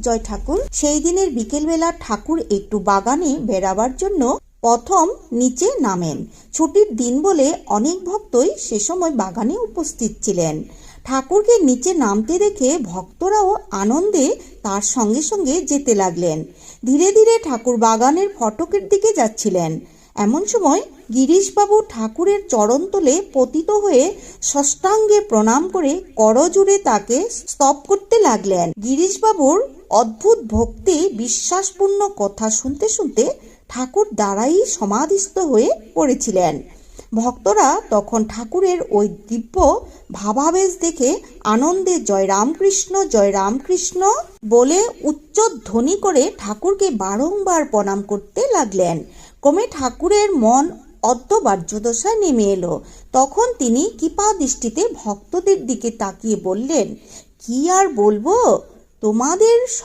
জয় ঠাকুর। সেই দিনের বিকেলবেলা ঠাকুর একটু বাগানে বেড়াবার জন্য প্রথম নিচে নামেন। ছুটির দিন বলে অনেক ভক্তই সে সময় বাগানে উপস্থিত ছিলেন। ঠাকুরকে নিচে নামতে দেখে ভক্তরাও আনন্দে তার সঙ্গে সঙ্গে যেতে লাগলেন। ধীরে ধীরে ঠাকুর বাগানের ফটকের দিকে যাচ্ছিলেন। এমন সময় গিরিশবাবু ঠাকুরের চরণতলে পতিত হয়ে ষষ্ঠাঙ্গে প্রণাম করে করজোড়ে তাকে স্তব করতে লাগলেন। গিরিশবাবুর অদ্ভুত ভক্তি বিশ্বাসপূর্ণ কথা শুনতে শুনতে ঠাকুর দাঁড়াই সমাধিস্থ হয়ে পড়েছিলেন। ভক্তরা তখন ঠাকুরের ওই দিব্য ভাবাবেশ দেখে আনন্দে জয় রামকৃষ্ণ বলে উচ্চ ধ্বনি করে ঠাকুরকে বারংবার প্রণাম করতে লাগলেন। ক্রমে ঠাকুরের মন অর্ধবাহ্যদশায় নেমে এলো। তখন তিনি কৃপা দৃষ্টিতে ভক্তদের দিকে তাকিয়ে বললেন, কি আর বলবো, তোমাদের